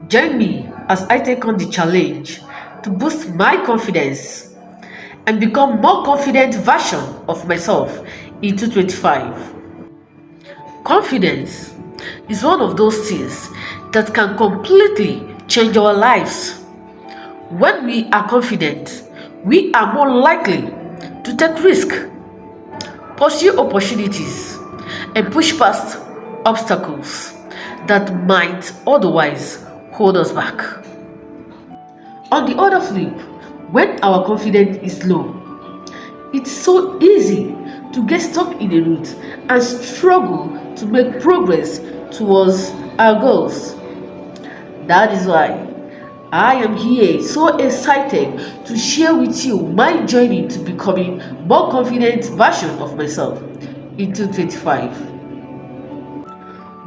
Join me as I take on the challenge to boost my confidence and become more confident version of myself in 2025. Confidence is one of those things that can completely change our lives. When we are confident, we are more likely to take risks, pursue opportunities, and push past obstacles that might otherwise hold us back. On the other flip, when our confidence is low, it's so easy to get stuck in a rut and struggle to make progress towards our goals. That is why I am here so excited to share with you my journey to becoming more confident version of myself in 2025.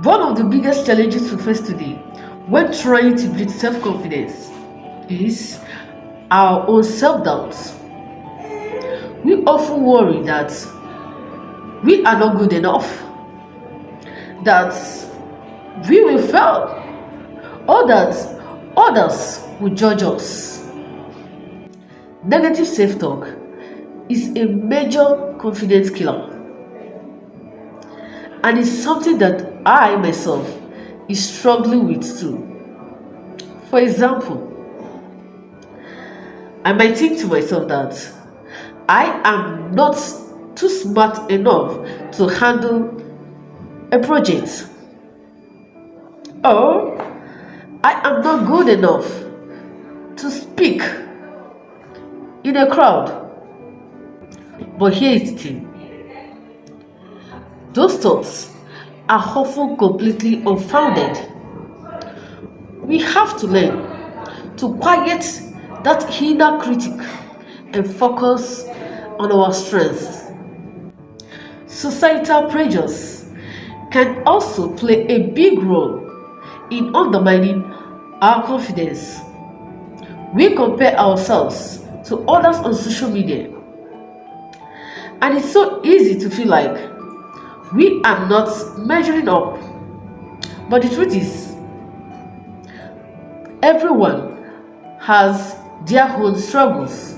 One of the biggest challenges we face today when trying to build self-confidence is our own self-doubt. We often worry that we are not good enough, that we will fail, or that others will judge us. Negative self-talk is a major confidence killer, and it's something that I myself is struggling with too. For example, I might think to myself that I am not too smart enough to handle a project, or I am not good enough to speak in a crowd. But here is the thing, those thoughts are often completely unfounded. We have to learn to quiet that inner critic and focus on our strengths. Societal pressures can also play a big role in undermining our confidence. We compare ourselves to others on social media, and it's so easy to feel like we are not measuring up. But the truth is, everyone has their own struggles.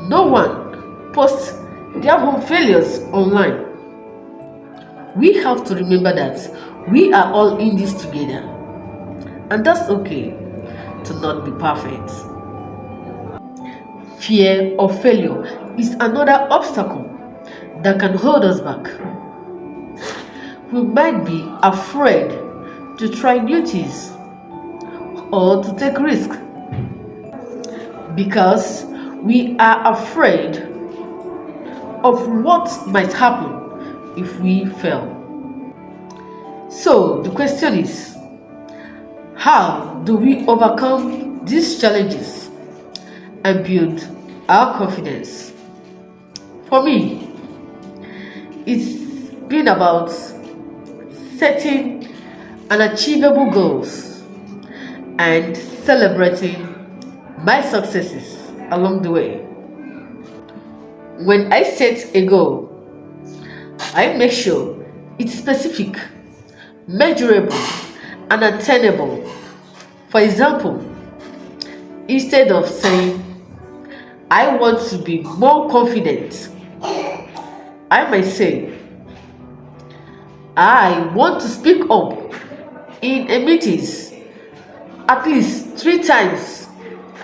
No one posts their own failures online. We have to remember that we are all in this together, and that's okay to not be perfect. Fear of failure is another obstacle that can hold us back. We might be afraid to try new things or to take risks because we are afraid of what might happen if we fail. So the question is, how do we overcome these challenges and build our confidence? For me, it's been about setting unachievable goals and celebrating my successes along the way. When I set a goal, I make sure it's specific, measurable, and attainable. For example, instead of saying, I want to be more confident, I might say, I want to speak up in a meetings at least 3 times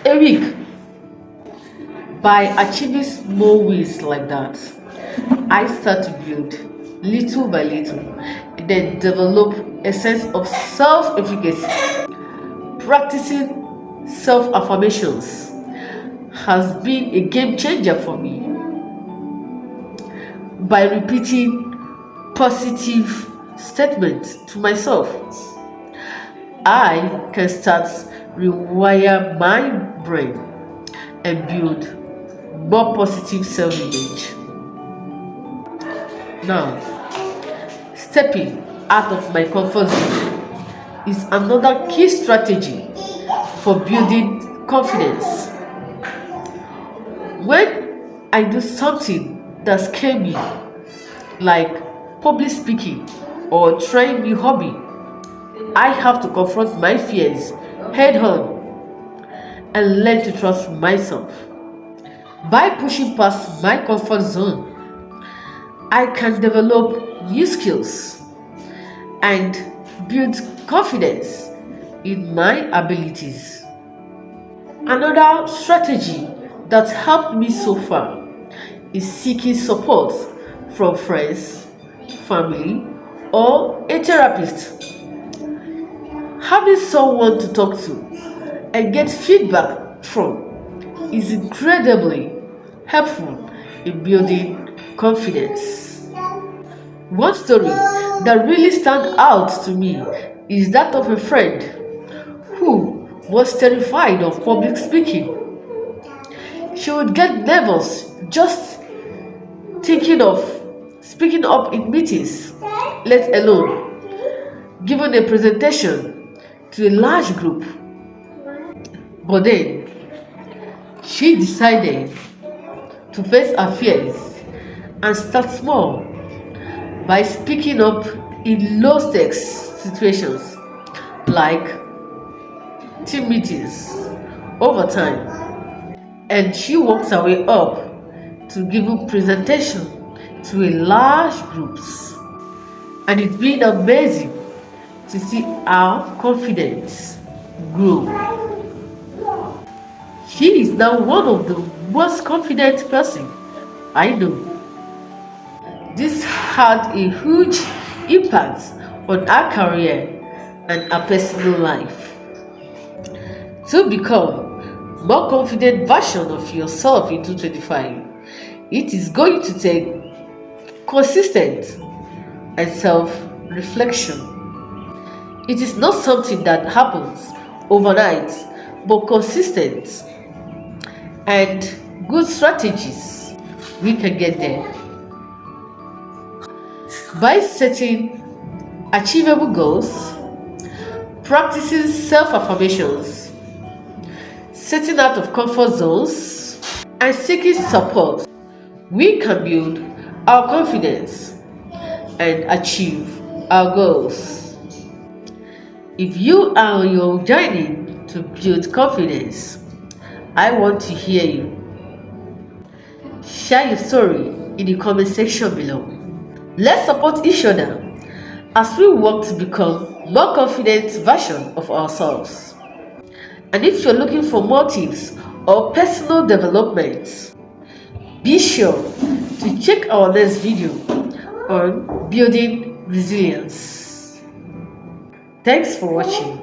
a week. By achieving small wins like that, I start to build little by little and then develop a sense of self-efficacy. Practicing self-affirmations has been a game changer for me. By repeating positive statements to myself, I can start rewire my brain and build more positive self-image. Now, stepping out of my comfort zone is another key strategy for building confidence. When I do something that scares me, like public speaking or trying new hobby, I have to confront my fears head on and learn to trust myself. By pushing past my comfort zone, I can develop new skills and build confidence in my abilities. Another strategy that helped me so far is seeking support from friends, family, or a therapist. Having someone to talk to and get feedback from is incredibly helpful in building confidence. One story that really stands out to me is that of a friend who was terrified of public speaking. She would get nervous just thinking of speaking up in meetings, let alone giving a presentation to a large group. But then she decided to face her fears and start small by speaking up in low stakes situations like team meetings over time. And she works her way up to giving presentation to a large groups. And it's been amazing to see our confidence grow. She is now one of the most confident person I know. This had a huge impact on her career and her personal life. To become more confident version of yourself in 2025, it is going to take consistent and self-reflection. It is not something that happens overnight, but consistent and good strategies, we can get there. By setting achievable goals, practicing self-affirmations, setting out of comfort zones, and seeking support, we can build our confidence and achieve our goals. If you are on your journey to build confidence, I want to hear you. Share your story in the comment section below. Let's support each other as we work to become more confident version of ourselves. And if you're looking for more tips or personal development, be sure to check our next video on building resilience. Thanks for watching.